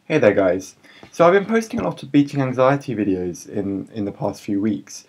Hey there guys. So I've been posting a lot of beating anxiety videos in the past few weeks,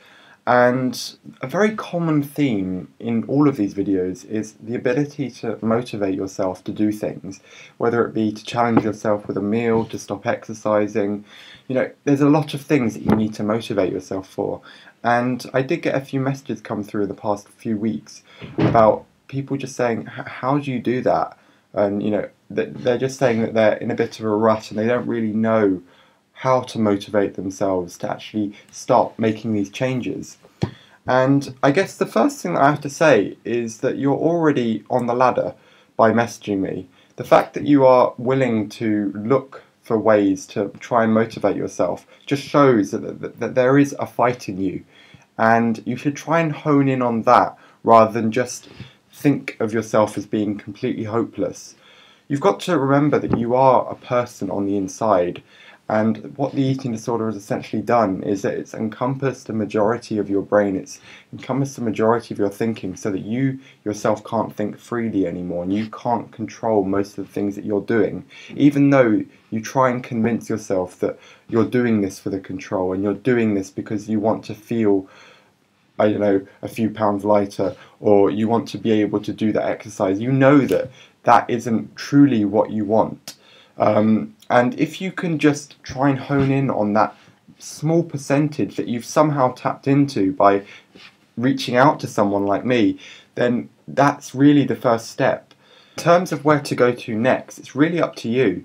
and a very common theme in all of these videos is the ability to motivate yourself to do things, whether it be to challenge yourself with a meal, to stop exercising. There's a lot of things that you need to motivate yourself for. And I did get a few messages come through in the past few weeks about people just saying, how do you do that? And they're just saying that they're in a bit of a rut and they don't really know how to motivate themselves to actually start making these changes. And I guess the first thing that I have to say is that you're already on the ladder by messaging me. The fact that you are willing to look for ways to try and motivate yourself just shows that there is a fight in you, and you should try and hone in on that rather than just think of yourself as being completely hopeless. You've got to remember that you are a person on the inside, and what the eating disorder has essentially done is that it's encompassed a majority of your brain, it's encompassed a majority of your thinking, so that you yourself can't think freely anymore, and you can't control most of the things that you're doing, even though you try and convince yourself that you're doing this for the control, and you're doing this because you want to feel, I don't know, a few pounds lighter, or you want to be able to do that exercise. You know that that isn't truly what you want. And if you can just try and hone in on that small percentage that you've somehow tapped into by reaching out to someone like me, then that's really the first step. In terms of where to go to next, it's really up to you.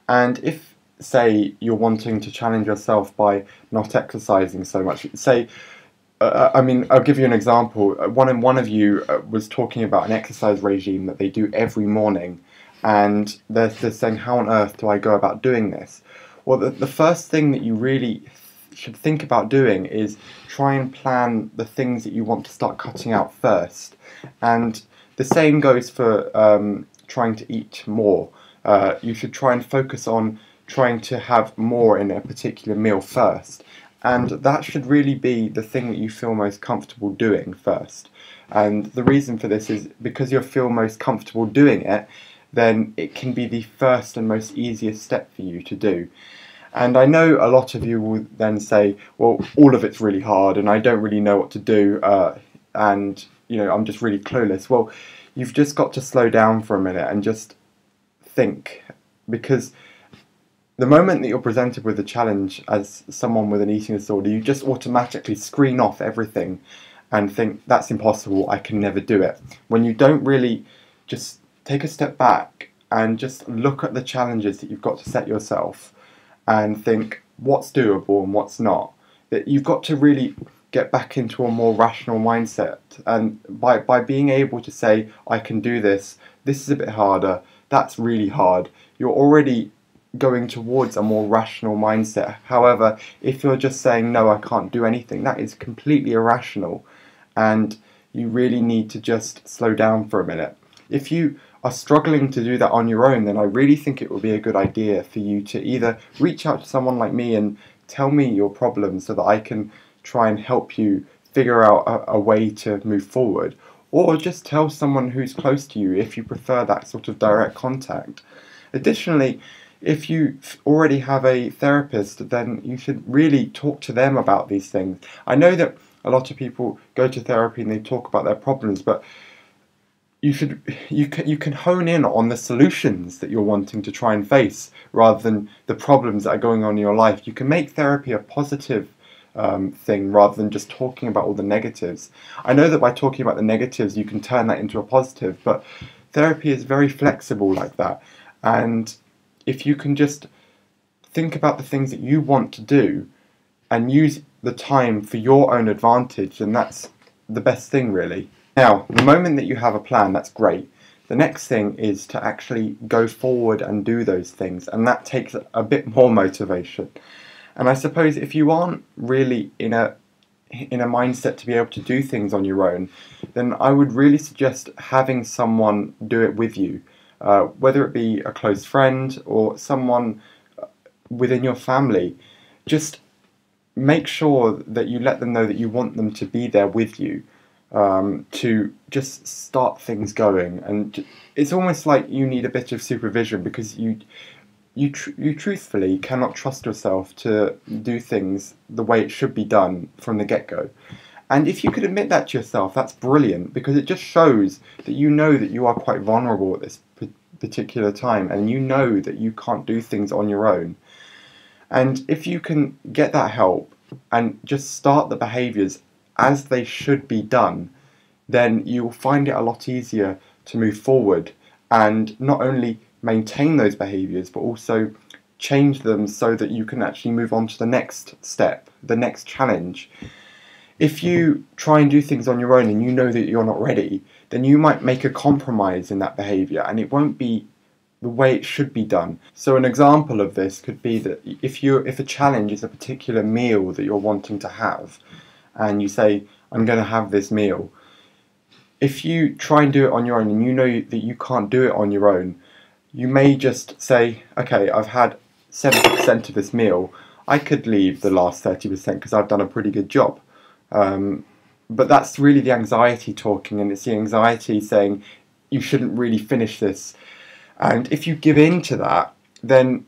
And if, say, you're wanting to challenge yourself by not exercising so much, say, I'll give you an example. One of you was talking about an exercise regime that they do every morning, and they're saying, how on earth do I go about doing this? Well, the first thing that you really should think about doing is try and plan the things that you want to start cutting out first. And the same goes for trying to eat more. You should try and focus on trying to have more in a particular meal first. And that should really be the thing that you feel most comfortable doing first. And the reason for this is because you feel most comfortable doing it, then it can be the first and most easiest step for you to do. And I know a lot of you will then say, well, all of it's really hard and I don't really know what to do, and I'm just really clueless. Well, you've just got to slow down for a minute and just think, because the moment that you're presented with a challenge as someone with an eating disorder, you just automatically screen off everything and think, that's impossible, I can never do it. When you don't really just take a step back and just look at the challenges that you've got to set yourself and think what's doable and what's not. That you've got to really get back into a more rational mindset, and by being able to say, I can do this, this is a bit harder, that's really hard, you're already going towards a more rational mindset. However, if you're just saying, no, I can't do anything, that is completely irrational, and you really need to just slow down for a minute. If you are struggling to do that on your own, then I really think it would be a good idea for you to either reach out to someone like me and tell me your problems so that I can try and help you figure out a way to move forward, or just tell someone who's close to you if you prefer that sort of direct contact. Additionally, if you already have a therapist, then you should really talk to them about these things. I know that a lot of people go to therapy and they talk about their problems, but you can hone in on the solutions that you're wanting to try and face rather than the problems that are going on in your life. You can make therapy a positive thing rather than just talking about all the negatives. I know that by talking about the negatives you can turn that into a positive, but therapy is very flexible like that. And if you can just think about the things that you want to do and use the time for your own advantage, then that's the best thing, really. Now, the moment that you have a plan, that's great. The next thing is to actually go forward and do those things, and that takes a bit more motivation. And I suppose if you aren't really in a mindset to be able to do things on your own, then I would really suggest having someone do it with you, whether it be a close friend or someone within your family. Just make sure that you let them know that you want them to be there with you, to just start things going. And it's almost like you need a bit of supervision, because you truthfully cannot trust yourself to do things the way it should be done from the get-go. And if you could admit that to yourself, that's brilliant, because it just shows that you know that you are quite vulnerable at this particular time, and you know that you can't do things on your own. And if you can get that help and just start the behaviours as they should be done, then you'll find it a lot easier to move forward and not only maintain those behaviours but also change them so that you can actually move on to the next step, the next challenge. If you try and do things on your own and you know that you're not ready, then you might make a compromise in that behaviour and it won't be the way it should be done. So an example of this could be that if a challenge is a particular meal that you're wanting to have, and you say, I'm going to have this meal, if you try and do it on your own and you know that you can't do it on your own, you may just say, okay, I've had 70% of this meal, I could leave the last 30% because I've done a pretty good job. But that's really the anxiety talking, and it's the anxiety saying you shouldn't really finish this. And if you give in to that, then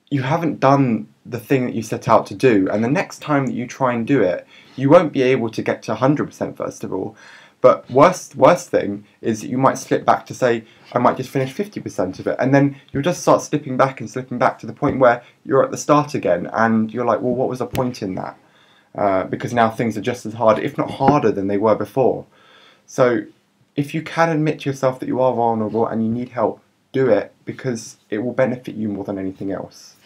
you haven't done the thing that you set out to do. And the next time that you try and do it, you won't be able to get to 100% first of all. But worst thing is that you might slip back to say, I might just finish 50% of it. And then you'll just start slipping back to the point where you're at the start again. And you're like, well, what was the point in that? Because now things are just as hard, if not harder, than they were before. So if you can admit to yourself that you are vulnerable and you need help, do it, because it will benefit you more than anything else.